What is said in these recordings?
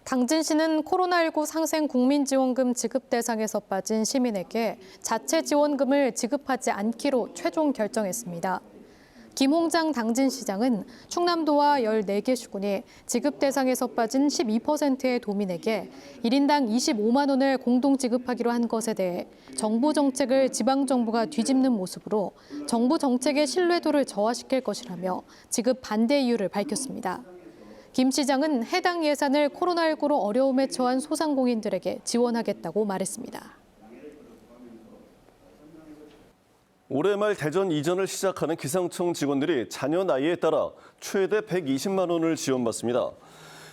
당진시는 코로나19 상생 국민지원금 지급 대상에서 빠진 시민에게 자체 지원금을 지급하지 않기로 최종 결정했습니다. 김홍장 당진시장은 충남도와 14개 시군이 지급 대상에서 빠진 12%의 도민에게 1인당 25만 원을 공동 지급하기로 한 것에 대해 정부 정책을 지방정부가 뒤집는 모습으로 정부 정책의 신뢰도를 저하시킬 것이라며 지급 반대 이유를 밝혔습니다. 김 시장은 해당 예산을 코로나19로 어려움에 처한 소상공인들에게 지원하겠다고 말했습니다. 올해 말 대전 이전을 시작하는 기상청 직원들이 자녀 나이에 따라 최대 120만 원을 지원받습니다.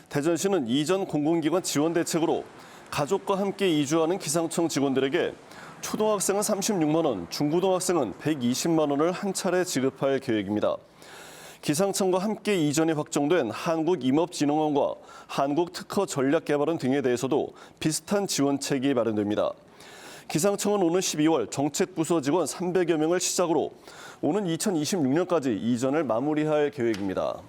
대전시는 이전 공공기관 지원 대책으로 가족과 함께 이주하는 기상청 직원들에게 초등학생은 36만 원, 중고등학생은 120만 원을 한 차례 지급할 계획입니다. 기상청과 함께 이전이 확정된 한국임업진흥원과 한국특허전략개발원 등에 대해서도 비슷한 지원책이 마련됩니다. 기상청은 오는 12월 정책부서 직원 300여 명을 시작으로 오는 2026년까지 이전을 마무리할 계획입니다.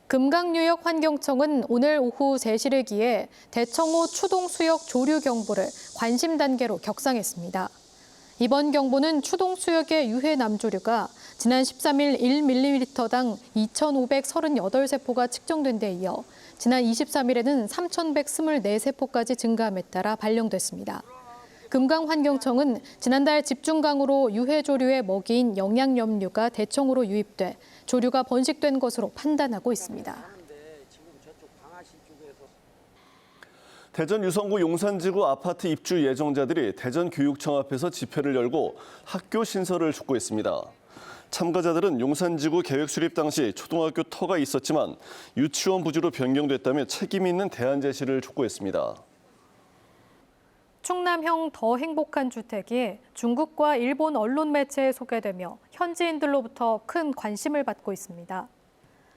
금강유역환경청은 오늘 오후 3시를 기해 대청호 추동수역 조류 경보를 관심 단계로 격상했습니다. 이번 경보는 추동수역의 유해 남조류가 지난 13일 1ml당 2,538세포가 측정된 데 이어 지난 23일에는 3,124세포까지 증가함에 따라 발령됐습니다. 금강환경청은 지난달 집중강우로 유해 조류의 먹이인 영양염류가 대청호로 유입돼 조류가 번식된 것으로 판단하고 있습니다. 대전 유성구 용산지구 아파트 입주 예정자들이 대전교육청 앞에서 집회를 열고 학교 신설을 촉구했습니다. 참가자들은 용산지구 계획 수립 당시 초등학교 터가 있었지만 유치원 부지로 변경됐다며 책임 있는 대안 제시를 촉구했습니다. 충남형 더 행복한 주택이 중국과 일본 언론 매체에 소개되며 현지인들로부터 큰 관심을 받고 있습니다.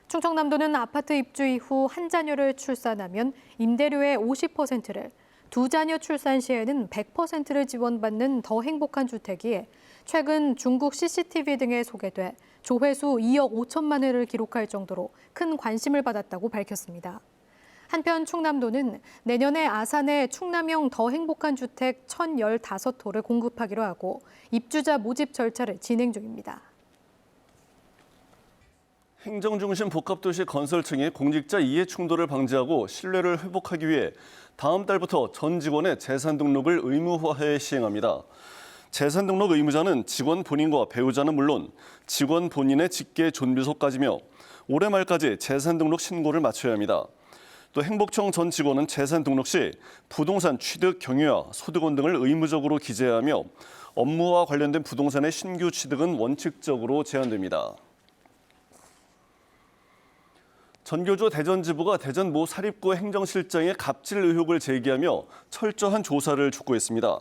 충청남도는 아파트 입주 이후 한 자녀를 출산하면 임대료의 50%를, 두 자녀 출산 시에는 100%를 지원받는 더 행복한 주택이 최근 중국 CCTV 등에 소개돼 조회수 2억 5천만 회를 기록할 정도로 큰 관심을 받았다고 밝혔습니다. 한편 충남도는 내년에 아산에 충남형 더 행복한 주택 1,015호를 공급하기로 하고 입주자 모집 절차를 진행 중입니다. 행정중심 복합도시 건설청이 공직자 이해 충돌을 방지하고 신뢰를 회복하기 위해 다음 달부터 전 직원의 재산 등록을 의무화해 시행합니다. 재산 등록 의무자는 직원 본인과 배우자는 물론 직원 본인의 직계 존비속까지며 올해 말까지 재산 등록 신고를 마쳐야 합니다. 또 행복청 전 직원은 재산 등록 시 부동산 취득 경유와 소득원 등을 의무적으로 기재해야 하며 업무와 관련된 부동산의 신규 취득은 원칙적으로 제한됩니다. 전교조 대전지부가 대전 모 사립고 행정실장의 갑질 의혹을 제기하며 철저한 조사를 촉구했습니다.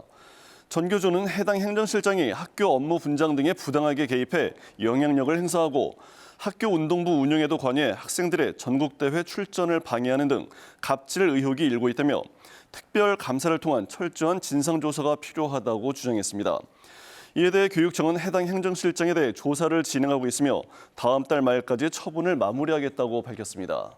전교조는 해당 행정실장이 학교 업무 분장 등에 부당하게 개입해 영향력을 행사하고 학교 운동부 운영에도 관여해 학생들의 전국대회 출전을 방해하는 등 갑질 의혹이 일고 있다며 특별 감사를 통한 철저한 진상조사가 필요하다고 주장했습니다. 이에 대해 교육청은 해당 행정실장에 대해 조사를 진행하고 있으며 다음 달 말까지 처분을 마무리하겠다고 밝혔습니다.